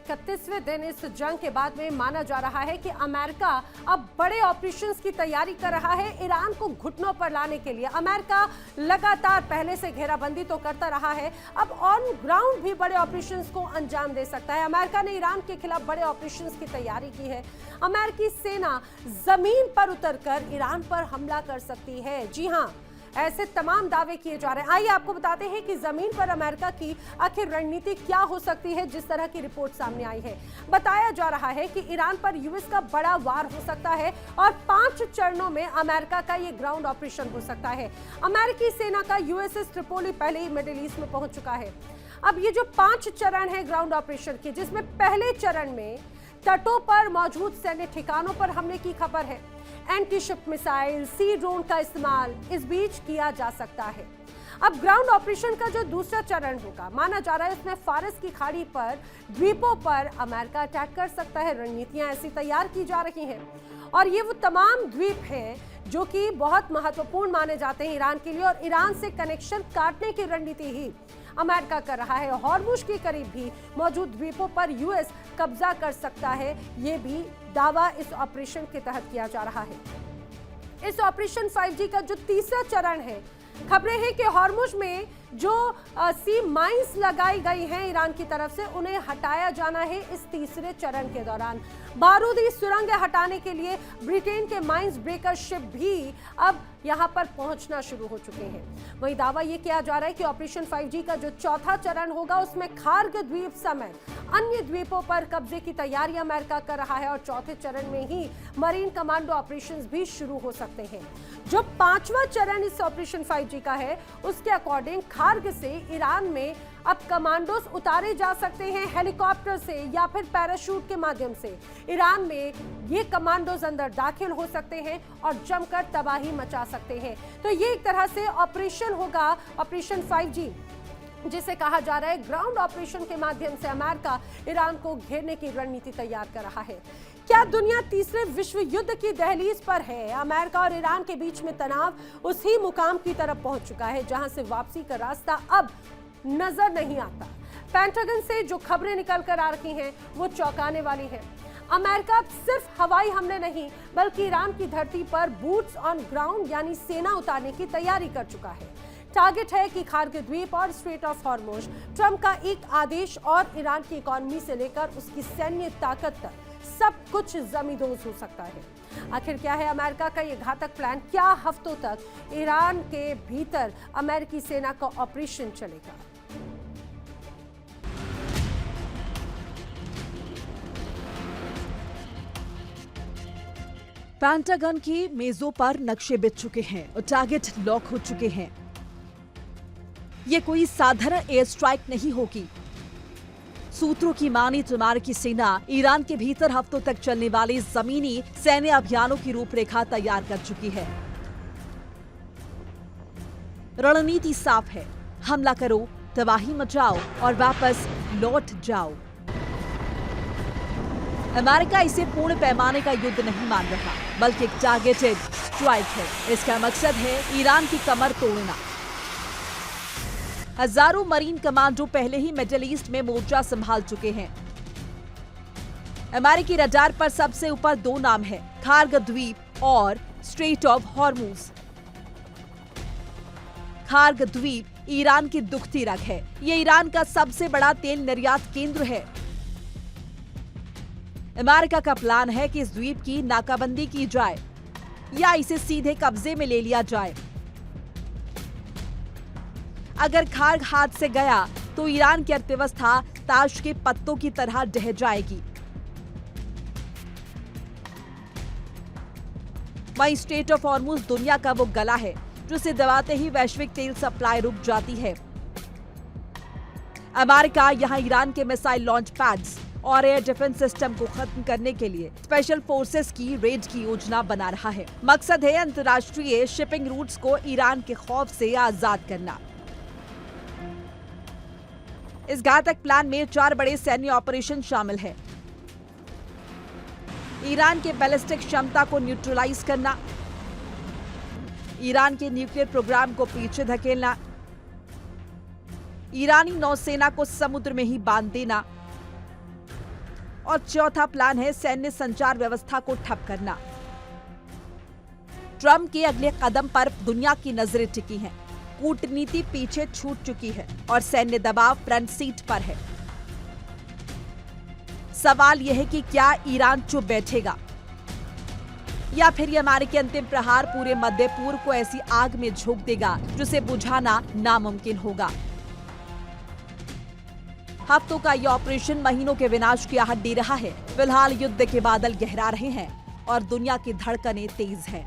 31वें दिन इस जंग के बाद में माना जा रहा है कि अमेरिका अब बड़े ऑपरेशंस की तैयारी कर रहा है ईरान को घुटनों पर लाने के लिए। अमेरिका लगातार पहले से घेराबंदी तो करता रहा है, अब ऑन ग्राउंड भी बड़े ऑपरेशंस को अंजाम दे सकता है। अमेरिका ने ईरान के खिलाफ बड़े ऑपरेशंस की तैयारी की है। अमेरिकी सेना जमीन पर उतरकर ईरान पर हमला कर सकती है। जी हां, ऐसे तमाम दावे किए जा रहे हैं। आइए आपको बताते हैं कि जमीन पर अमेरिका की आखिर रणनीति क्या हो सकती है। जिस तरह की रिपोर्ट सामने आई है, बताया जा रहा है कि ईरान पर यूएस का बड़ा वार हो सकता है और 5 चरणों में अमेरिका का ये ग्राउंड ऑपरेशन हो सकता है। अमेरिकी सेना का यूएसएस ट्रिपोली पहले ही मिडिल ईस्ट में पहुंच चुका है। अब ये जो 5 चरण है ग्राउंड ऑपरेशन के, जिसमें पहले चरण में तटों पर मौजूद सैन्य ठिकानों पर हमले की खबर है। एंटी शिप मिसाइल, सी ड्रोन का इस्तेमाल इस बीच किया जा सकता है। अब ग्राउंड ऑपरेशन का जो दूसरा चरण होगा, माना जा रहा है इसमें फारस की खाड़ी पर द्वीपों पर अमेरिका अटैक कर सकता है। रणनीतियां ऐसी तैयार की जा रही हैं और ये वो तमाम द्वीप हैं जो कि बहुत महत्वपूर्ण माने जाते हैं ईरान के लिए, और ईरान से कनेक्शन काटने की रणनीति ही अमेरिका कर रहा है। हॉर्मुज के करीब भी मौजूद द्वीपों पर यूएस कब्जा कर सकता है, ये भी दावा इस ऑपरेशन के तहत किया जा रहा है। इस ऑपरेशन 5G का जो तीसरा चरण है, खबरें हैं कि हॉर्मुज में जो सी माइंस लगाई गई हैं ईरान की तरफ से, उन्हें हटाया जाना है इस तीसरे चरण के दौरान। बारूदी सुरंग हटाने के लिए ब्रिटेन के माइंस ब्रेकर शिप भी अब यहां पर पहुंचना शुरू हो चुके हैं। वहीं दावा यह किया जा रहा है कि ऑपरेशन 5G का जो चौथा चरण होगा, उसमें खार्ग द्वीप समेत अन्य द्वीपों पर कब्जे की तैयारी अमेरिका कर रहा है और चौथे चरण में ही मरीन कमांडो ऑपरेशंस भी शुरू हो सकते हैं। जो 5वां चरण इस ऑपरेशन 5G का है, उसके अकॉर्डिंग खार्ग से ईरान में अब कमांडोज उतारे जा सकते हैं हेलीकॉप्टर से या फिर पैराशूट के माध्यम से। ईरान में ये कमांडोज अंदर दाखिल हो सकते हैं और जमकर तबाही मचा सकते हैं। तो ये एक तरह से ऑपरेशन होगा, ऑपरेशन 5G, जिसे कहा जा रहा है ग्राउंड ऑपरेशन के माध्यम से अमेरिका ईरान को घेरने की रणनीति तैयार कर रहा है। क्या दुनिया तीसरे विश्व युद्ध की दहलीज पर है? अमेरिका और ईरान के बीच में तनाव उसी मुकाम की तरफ पहुंच चुका है जहां से वापसी का रास्ता अब नजर नहीं आता। पेंटागन से जो खबरें निकल कर आ रही हैं वो चौंकाने वाली हैं। अमेरिका अब सिर्फ हवाई हमले नहीं, बल्कि ईरान की धरती पर बूट्स ऑन ग्राउंड यानी सेना उतारने की तैयारी कर चुका है। टारगेट है कि खार्ग द्वीप और स्ट्रेट ऑफ हॉर्मुज, ट्रंप का एक आदेश और ईरान की इकोनॉमी से लेकर उसकी सैन्य ताकत तक सब कुछ जमींदोज हो सकता है। आखिर क्या है अमेरिका का ये घातक प्लान? क्या हफ्तों तक ईरान के भीतर अमेरिकी सेना का ऑपरेशन चलेगा? पेंटागन की मेजों पर नक्शे बिछ चुके हैं और टारगेट लॉक हो चुके हैं। ये कोई साधारण एयर स्ट्राइक नहीं होगी। सूत्रों की माने तो अमेरिकी सेना ईरान के भीतर हफ्तों तक चलने वाले जमीनी सैन्य अभियानों की रूपरेखा तैयार कर चुकी है। रणनीति साफ है, हमला करो, तबाही मचाओ और वापस लौट जाओ। अमेरिका इसे पूर्ण पैमाने का युद्ध नहीं मान रहा, बल्कि एक टारगेटेड स्ट्राइक है। इसका मकसद है ईरान की कमर तोड़ना। हजारों मरीन कमांडो पहले ही मिडिल ईस्ट में मोर्चा संभाल चुके हैं। अमेरिकी रडार पर सबसे ऊपर 2 नाम हैं, खार्ग द्वीप और स्ट्रेट ऑफ हॉर्मुज। खार्ग द्वीप ईरान की दुखती रग है। ये ईरान का सबसे बड़ा तेल निर्यात केंद्र है। अमेरिका का प्लान है कि इस द्वीप की नाकाबंदी की जाए या इसे सीधे कब्जे में ले लिया जाए। अगर खार्ग हाथ से गया तो ईरान की अर्थव्यवस्था ताश के पत्तों की तरह ढह जाएगी। वहीं स्ट्रेट ऑफ हॉर्मुज दुनिया का वो गला है जिसे दबाते ही वैश्विक तेल सप्लाई रुक जाती है। अमेरिका यहां ईरान के मिसाइल लॉन्च पैड्स और एयर डिफेंस सिस्टम को खत्म करने के लिए स्पेशल फोर्सेस की रेड की योजना बना रहा है। मकसद है अंतर्राष्ट्रीय शिपिंग रूट्स को ईरान के खौफ से आजाद करना। इस घातक प्लान में 4 बड़े सैन्य ऑपरेशन शामिल हैं। ईरान के बैलिस्टिक क्षमता को न्यूट्रलाइज करना, ईरान के न्यूक्लियर प्रोग्राम को पीछे धकेलना, ईरानी नौसेना को समुद्र में ही बांध देना, और चौथा प्लान है सैन्य संचार व्यवस्था को ठप करना। ट्रंप के अगले कदम पर दुनिया की नजरें टिकी हैं। कूटनीति पीछे छूट चुकी है और सैन्य दबाव फ्रंट सीट पर है। सवाल यह है कि क्या ईरान चुप बैठेगा या फिर ये अमेरिकी अंतिम प्रहार पूरे मध्य पूर्व को ऐसी आग में झोंक देगा जिसे बुझाना नामुमकिन होगा। हफ्तों का यह ऑपरेशन महीनों के विनाश की आहट दे रहा है। फिलहाल युद्ध के बादल गहरा रहे हैं और दुनिया की धड़कनें तेज हैं।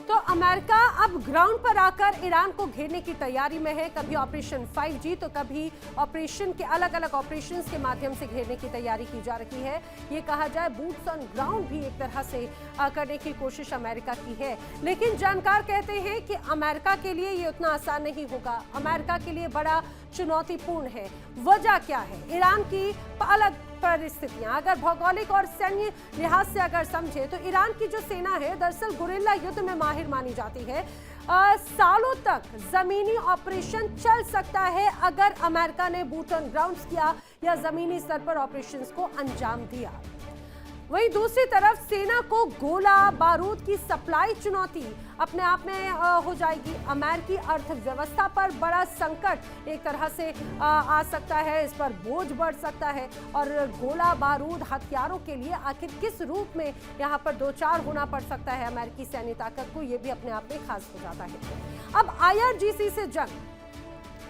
तो अमेरिका अब ग्राउंड पर आकर ईरान को घेरने की तैयारी में है। कभी ऑपरेशन 5G तो कभी ऑपरेशन के अलग अलग ऑपरेशंस के माध्यम से घेरने की तैयारी की जा रही है। ये कहा जाए बूट्स ऑन ग्राउंड भी एक तरह से करने की कोशिश अमेरिका की है, लेकिन जानकार कहते हैं कि अमेरिका के लिए ये उतना आसान नहीं होगा। अमेरिका के लिए बड़ा चुनौतीपूर्ण है। वजह क्या है? ईरान की अलग परिस्थितियां अगर भौगोलिक और सैन्य लिहाज से अगर समझे तो ईरान की जो सेना है दरअसल गुरिल्ला युद्ध में माहिर मानी जाती है। सालों तक जमीनी ऑपरेशन चल सकता है अगर अमेरिका ने बूट ऑन ग्राउंड किया या जमीनी स्तर पर ऑपरेशंस को अंजाम दिया। वहीं दूसरी तरफ सेना को गोला बारूद की सप्लाई चुनौती अपने आप में हो जाएगी। अमेरिकी अर्थव्यवस्था पर बड़ा संकट एक तरह से आ सकता है, इस पर बोझ बढ़ सकता है और गोला बारूद हथियारों के लिए आखिर किस रूप में यहाँ पर दो चार होना पड़ सकता है अमेरिकी सैन्य ताकत को, ये भी अपने आप में खास हो जाता है। अब IRGC से जंग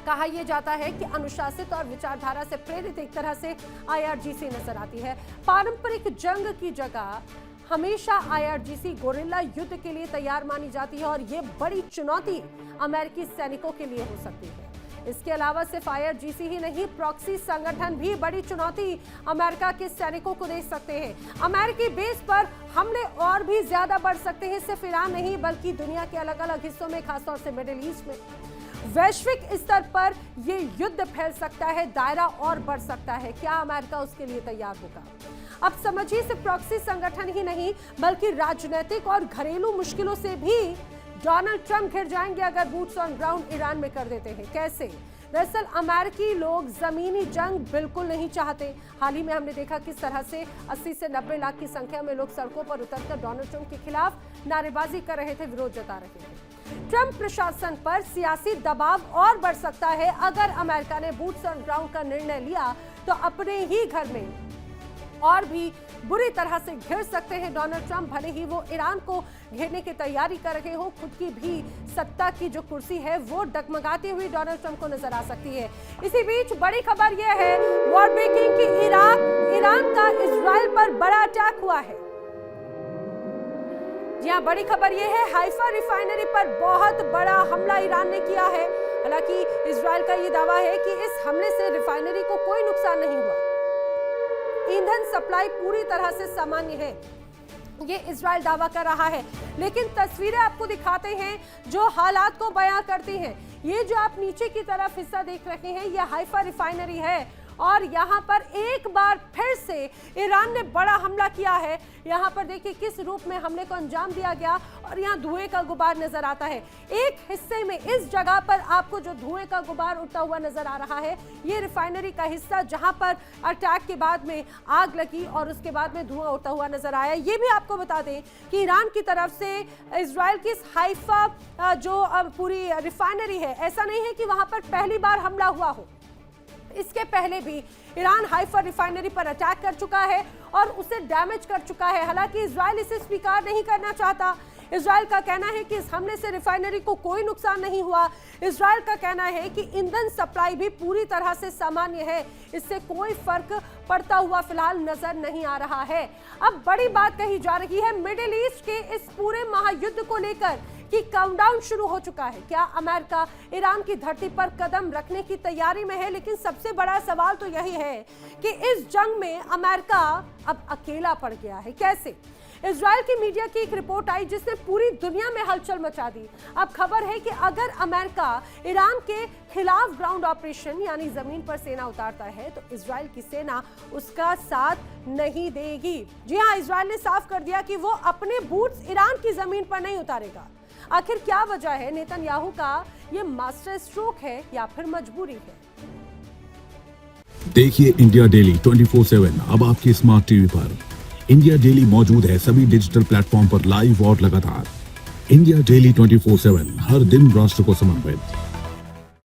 कहा यह जाता है कि अनुशासित और विचारधारा से प्रेरित एक तरह से IRGC नजर आती है। पारंपरिक जंग की जगह हमेशा IRGC गोरिल्ला युद्ध के लिए तैयार मानी जाती है और ये बड़ी चुनौती अमेरिकी सैनिकों के लिए हो सकती है। इसके अलावा सिर्फ IRGC ही नहीं, प्रॉक्सी संगठन भी बड़ी चुनौती अमेरिका के सैनिकों को दे सकते हैं। अमेरिकी बेस पर हमले और भी ज्यादा बढ़ सकते हैं, सिर्फ ईरान नहीं बल्कि दुनिया के अलग अलग हिस्सों में, खासतौर से मिडिल ईस्ट में। वैश्विक स्तर पर ये युद्ध फैल सकता है, दायरा और बढ़ सकता है। क्या अमेरिका उसके लिए तैयार होगा? अब समझिए सिर्फ प्रॉक्सी संगठन ही नहीं बल्कि राजनीतिक और घरेलू मुश्किलों से भी डोनाल्ड ट्रंप घिर जाएंगे अगर बूट्स ऑन ग्राउंड ईरान में कर देते हैं। कैसे? दरअसल अमेरिकी लोग जमीनी जंग बिल्कुल नहीं चाहते। हाल ही में हमने देखा किस तरह से 80 से 90 लाख की संख्या में लोग सड़कों पर उतरकर डोनाल्ड ट्रंप के खिलाफ नारेबाजी कर रहे थे, विरोध जता रहे थे। ट्रंप प्रशासन पर सियासी दबाव और बढ़ सकता है। अगर अमेरिका ने बूट्स ऑन ग्राउंड का निर्णय लिया तो अपने ही घर में और भी बुरी तरह से घिर सकते हैं डोनाल्ड ट्रंप। भले ही वो ईरान को घेरने की तैयारी कर रहे हो, खुद की भी सत्ता की जो कुर्सी है वो डगमगाती हुई डोनाल्ड ट्रंप को नजर आ सकती है। इसी बीच बड़ी खबर यह है वॉर ब्रेकिंग कि ईरान का इजराइल पर बड़ा अटैक हुआ है। जी हाँ, बड़ी खबर यह है हाइफा रिफाइनरी पर बहुत बड़ा हमला ईरान ने किया है। हालांकि इजराइल का यह दावा है कि इस हमले से रिफाइनरी को कोई नुकसान नहीं हुआ, ईंधन सप्लाई पूरी तरह से सामान्य है, ये इजराइल दावा कर रहा है। लेकिन तस्वीरें आपको दिखाते हैं जो हालात को बयां करती हैं। ये जो आप नीचे की तरफ हिस्सा देख रहे हैं ये हाइफा रिफाइनरी है और यहाँ पर एक बार फिर से ईरान ने बड़ा हमला किया है। यहाँ पर देखिए किस रूप में हमले को अंजाम दिया गया और यहाँ धुएं का गुबार नजर आता है। एक हिस्से में इस जगह पर आपको जो धुएं का गुबार उठता हुआ नजर आ रहा है ये रिफाइनरी का हिस्सा जहाँ पर अटैक के बाद में आग लगी और उसके बाद में धुआं उठता हुआ नजर आया। ये भी आपको बता दें कि ईरान की तरफ से इजराइल की हाइफा जो पूरी रिफाइनरी है, ऐसा नहीं है कि वहां पर पहली बार हमला हुआ हो। इसके पहले भी ईरान हाइफा रिफाइनरी पर अटैक कर चुका है और उसे डैमेज कर चुका है। हालांकि इजराइल इसे स्वीकार नहीं करना चाहता। इजराइल का कहना है कि इस हमले से रिफाइनरी को कोई नुकसान नहीं हुआ। इजराइल का कहना है कि ईंधन सप्लाई भी पूरी तरह से सामान्य है, इससे कोई फर्क पड़ता हुआ फिलहाल नजर नहीं आ रहा है। अब बड़ी बात कही जा रही है मिडिल ईस्ट के इस पूरे महायुद्ध को लेकर कि काउंटडाउन शुरू हो चुका है। क्या अमेरिका ईरान की धरती पर कदम रखने की तैयारी में है? लेकिन सबसे बड़ा सवाल तो यही है कि इस जंग में अमेरिका अब अकेला पड़ गया है। कैसे? इजराइल की मीडिया की एक रिपोर्ट आई जिसने पूरी दुनिया में हलचल मचा दी। अब खबर है कि अगर अमेरिका ईरान के खिलाफ ग्राउंड ऑपरेशन यानी जमीन पर सेना उतारता है तो इजराइल की सेना उसका साथ नहीं देगी। जी हाँ, इजराइल ने साफ कर दिया कि वो अपने बूट्स ईरान की जमीन पर नहीं उतारेगा। आखिर क्या वजह है? नेतन्याहू का ये मास्टर स्ट्रोक है या फिर मजबूरी है? देखिए इंडिया डेली 24/7 अब आपके स्मार्ट टीवी पर। इंडिया डेली मौजूद है सभी डिजिटल प्लेटफॉर्म पर लाइव और लगातार। इंडिया डेली 24/7 हर दिन राष्ट्र को समर्पित।